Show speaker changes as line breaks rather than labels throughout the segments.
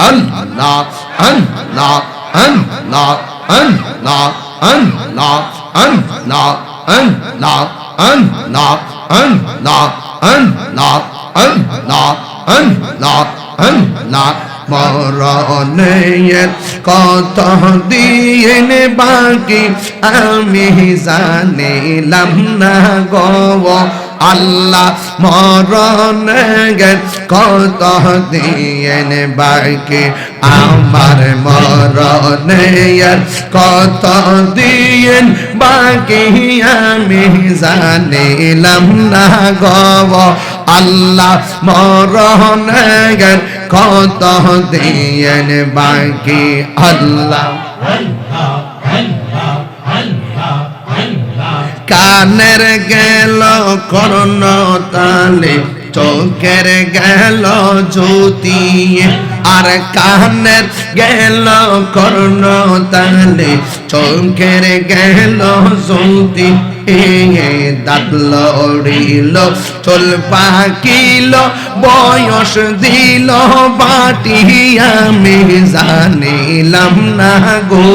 Allah Allah Allah Allah Allah Allah Allah Allah Allah Allah Allah Allah Allah মরণের কত দিন বাকি আমি জানিলাম না গো আল্লাহ মরণের কত দিন বাকি আমার মরণের কত দিন বাকি আমি জানিলাম না গো আল্লাহ মরণের কত দিন বাকি আল্লাহ কানের গেল কর্ণ তালে চোখের গেল জ্যোতি আর কানের গেল কর্ণ তালে চোখের গেল জ্যোতি দাঁত লড়িল চুল পাকিল বয়স দিল বাটি আমি জানিলাম না গো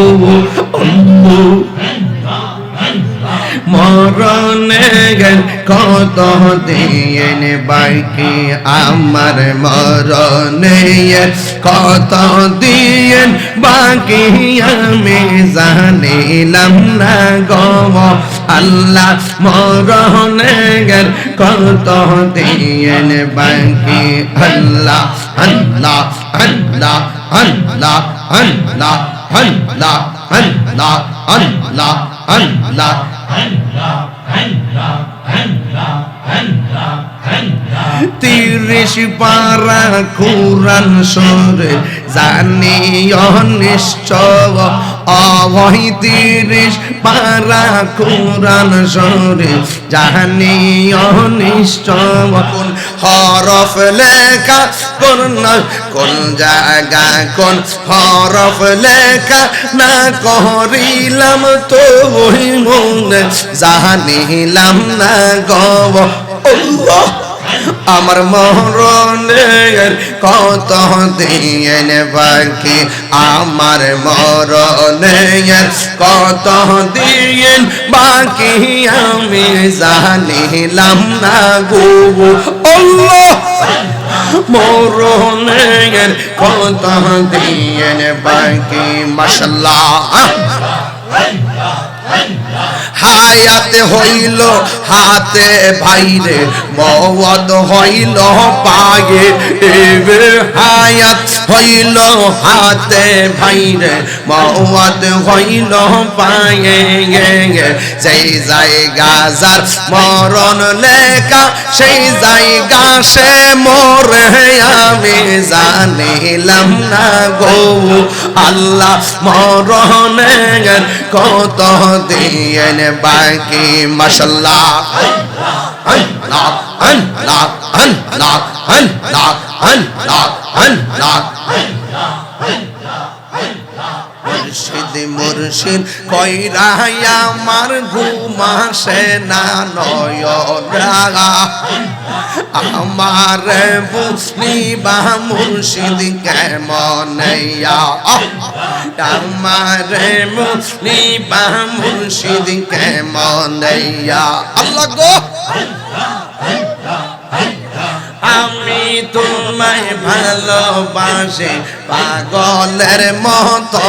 মরণের কত দিন বাকি আমার মরণের কত দিন বাকি আমি জানিলাম না গো আল্লাহ মরণের কত দিন বাকি আল্লাহ আল্লাহ আল্লাহ আল্লাহ আল্লাহ আল্লাহ আল্লাহ আল্লাহ আল্লাহ তিরিশ পারা কুরআন শরীফ জানি নিশ্চয় অবহি তিরিশ পারা কুরআন শরীফ জানি নিশ্চয় কোন হরফ লেখা কোন জায়গা কোন হরফ লেখা না করিলাম তো ওই মনে জানিলাম না গো আল্লাহ আমার মরণের কত দিন বাকি আমার মরণের কত দিন বাকি আমি জানিলাম না গো আল্লাহ মরণের কত দিন বাকি মাশাআল্লাহ হায়াতে হইল হাতে ভাইরে মওত হইল পায়ে হায়াত হইল হাতে ভাইরে মওত হইল পায়ে যেই জায়গা যার মরণ লেখা সেই জায়গা সে মরে আমি জানিলাম না গো আল্লাহ মরণের কত দিন বাকি মাশাআল্লাহ আল্লাহ আল্লাহ আল্লাহ আল্লাহ আল্লাহ আল্লাহ মুর্শিদ মুর্শিদ কইরা আমার ঘুম আসে না নয়রা আমার বুঝলি বা মুর্শিদ কেমন আমার বুঝলি বা মুর্শিদ কেমন আল্লাহ গো আমি তোমায় ভালোবাসি পাগলের মতো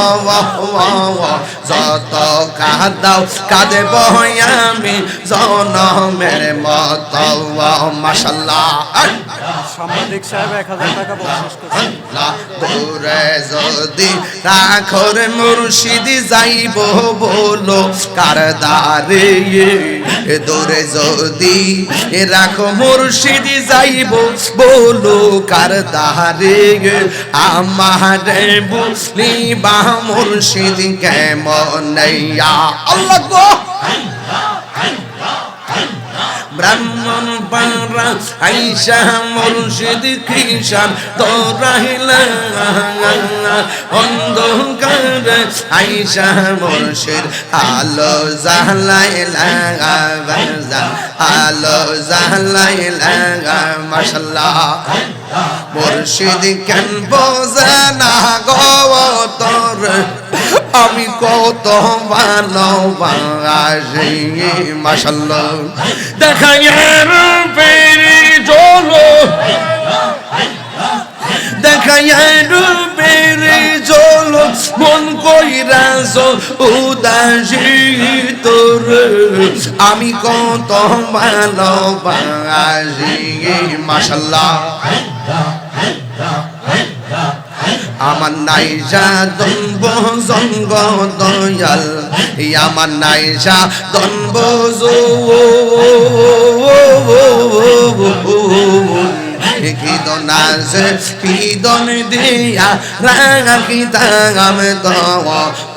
যত কাঁদাও কাঁদব আমি জনমের মতো মাশাআল্লাহ
সাংবাদিক সাহেব 1000 টাকা বকশিশ করেছেন
দূরে যদি রাখর মুর্শিদ যাইব বলো কার দারে দূরে যদি রাখো মুর্শিদ যাইব বলো কার দারে আমার বুঝলি বা মুর্শিদ কেমন আল্লাহ গো ব্রাহ্মণ পাড়া আইসা মুর্শিদ কৃষান তো রাহিলা অন্ধকার আইসা মুর্শিদ আলো জালাইলা আলো জালাইলা মাশাআল্লাহ মুর্শিদ কেন বোঝে না কত ভালোবাসি মাশাআল্লাহ দেখাইয়ের পেরে চলো দেখাইয়ের পেরে চলো মন কইরাছ উদাসী তোর আমি কত ভালোবাসি মাশাআল্লাহ আমার নাই সাধন বজঙ্গ দয়াল আমার নাই সাধন বজ কিদন আছে কিদন দিয়া রাখিতাম তো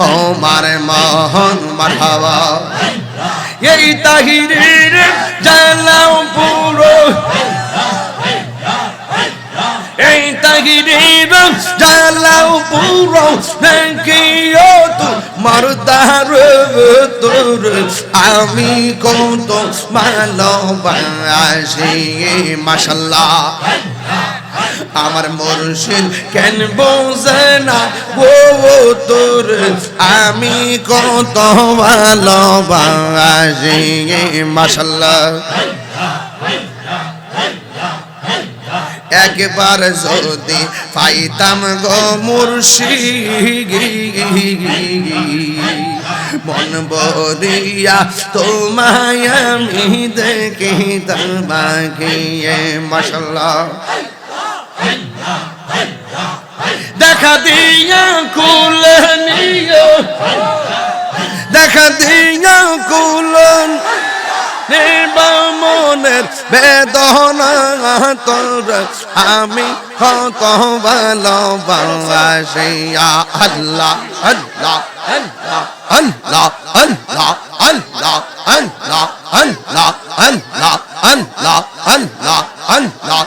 আমার মহন মারহাবা এই তাহিরের জালাও পুরো এই তাহিরের জালাও পুরো দেখিও তো মরদার তোর আমি কত ভালোবাসি মাশাআল্লাহ আমার মুর্শিদ কেন বোঝে না ও তোর আমি কত ভালোবাসি মাশাআল্লাহ একবার যদি পাইতাম গো মুর্শিদ মন বরিয়া তোমায় আমি দেখিতাম বাকিয়ে মাশাআল্লাহ দেখা দিয়া কুল নিও দেখা দিয়া কুল নির্বামনের বেদনা তোর আমি কত ভালোবাসি আল্লাহ আল্লাহ আল্লাহ আল্লাহ আল্লাহ আল্লাহ আল্লাহ আল্লাহ আল্লাহ আল্লাহ আল্লাহ আল্লাহ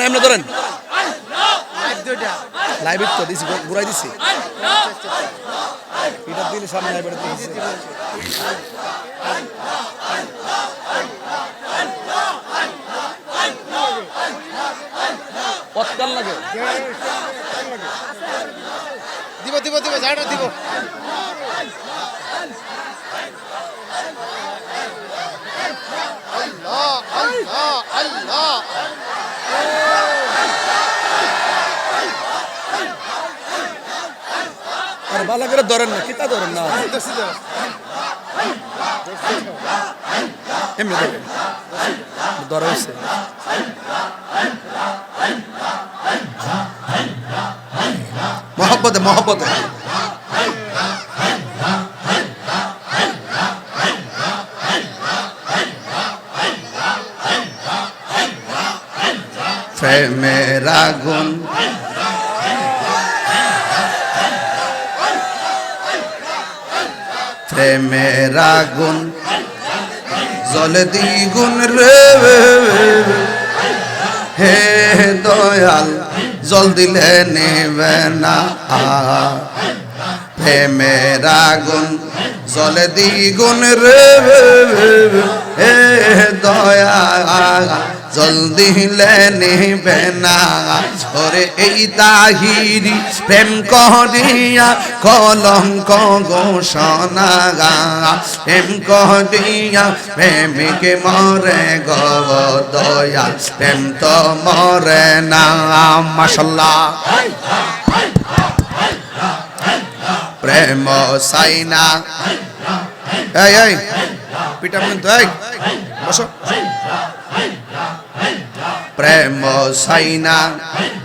এমনি ধরেন লাইভ তো দিছি ঘুরাই দিছি এটা দিলে সামনে লাইভ এটা দিছি কতক্ষণ লাগে দিব দিব দিব যাটা দিব আল্লাহ আল্লাহ আল্লাহ আর ভালো করে ধরেন না কিতা ধরেন না এমনি ধরেন ধরা হচ্ছে মহব্বতে মহব্বতে প্রেমের আগুন প্রেমের আগুন জলে দ্বিগুণ রে হে দয়াল জল দিলে নেবে না প্রেমের আগুন জলে দ্বিগুণ রে হে দয়াল জল দিলে নেবে না ওরে এই তাহিরি প্রেম করিয়া কলঙ্ক ঘোষণা প্রেম করিয়া প্রেমিকে মরে গো দয়াল প্রেম তো মরে না মাশাআল্লাহ প্রেম সাইনা এই এই পিটা কিন্তু এই বসো প্রেম সাইনা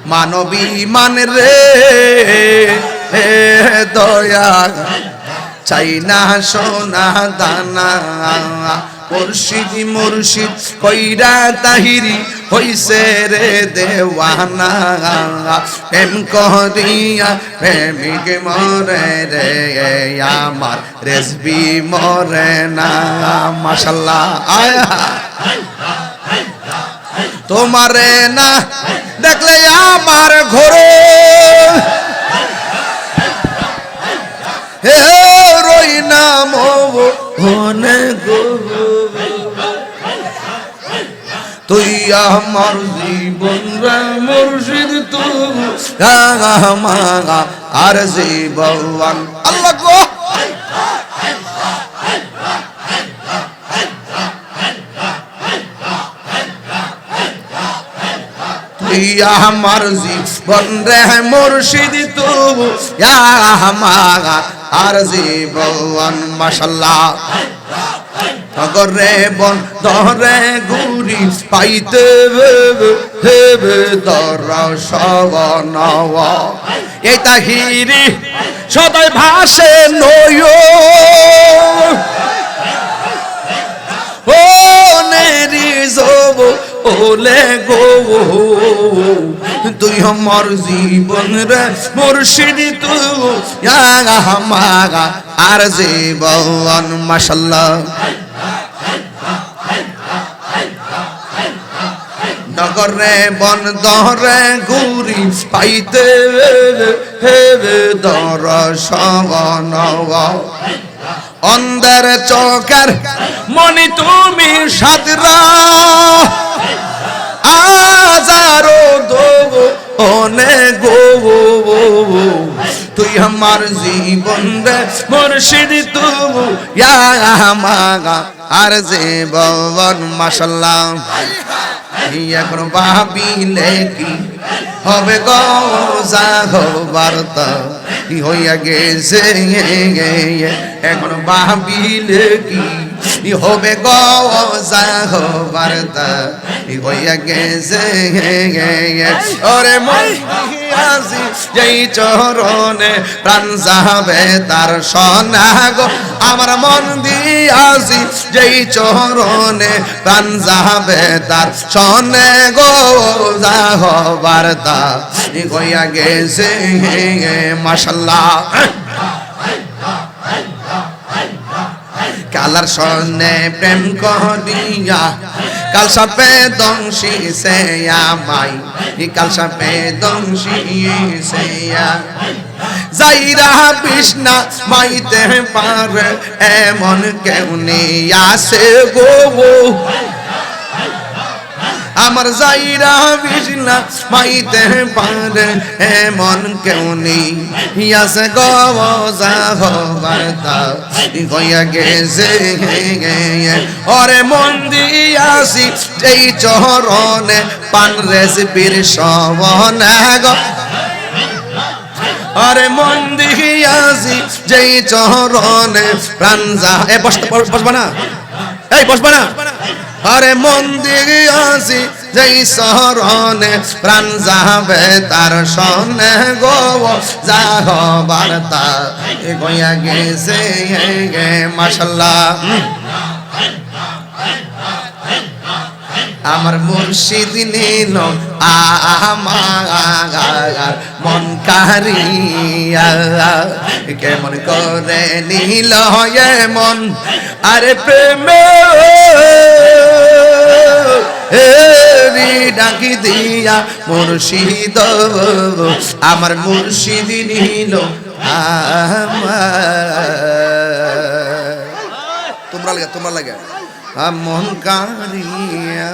মানবী মান রে হে দয়া চাই না সোনা দানা মুর্শিদ মুর্শিদ কইরা তাহিরি হইছে রে দেওয়ানা প্রেম করিয়া প্রেমিক মরে রে আমার রেজবি মরে না মাশাআল্লাহ আয়া তোমারে না দেখলে আমার ঘরে হে রই না মনে গো তুই আমার জীবন রে মুর্শিদ তুই আর জীবন আল্লাহ গো তুই আমার জীবন রে মুর্শিদ তুই আমার আর জীবন মাশাআল্লাহ গরে বন ধরে গুরি পাইতে হেবে দর সবন এই তাহিরি সদাই ভাসে নয় ও নেরি জব ওলে গো তুই আমার জীবন রে মুর্শিদ তুই আমার আর জীবন মাশাআল্লাহ নগরে বন দরে গুরি পাইতে হেবে দর সবন অন্ধের চোখের মনি তুমি সাদরা আজারো দোব ওনে গো তুই আমার জীবন রে মুর্শিদ তুই আমার আর জীবন মাশাআল্লাহ এখন ভাবিলে কি হবে গো যাহবার তা হইয়া গেছে এখন ভাবিলে কি হবে গো যাহবার তা হইয়া গেছে ওরে মন আসি যেই চরণে প্রাণ যাবে তার সোনা গো আমার মন দিয়াছি যেই চরণে প্রাণ যাবে তার সোনে গো যাহবার তা হইয়া গেছে মাশাআল্লাহ কালার সনে প্রেম করিয়া কাল সাপে দংশি সে আমাই কাল সাপে দংশি সে যাইরা বিষ্ণা মাইতে পারে এমন কেউ নেই আসে গো আমার যাইরা বিষ্ণা মাইতে পারে এমন কেউ নেই আসে গো যাহবার তা হইয়া গেছে ওরে মন দিয়াছি যেই চরণে পান রেসিপির সবনা গো আরে মন দিয়াছি যেই চরণে প্রাণ যা এ বসবা না এই বসবা না আরে মন দিয়াছি যেই চরণে প্রাণ যাবে তার সনে গো যাহবার তা হইয়া গেছে মাশাআল্লাহ আমার মুর্শিদ নিল আমার মন কারিয়া কেমন করে নিল মন আরে প্রেমে ডাকি দিয়া মুর্শিদ আমার মুর্শিদ নিল তোমরা লাগে মন কারিয়া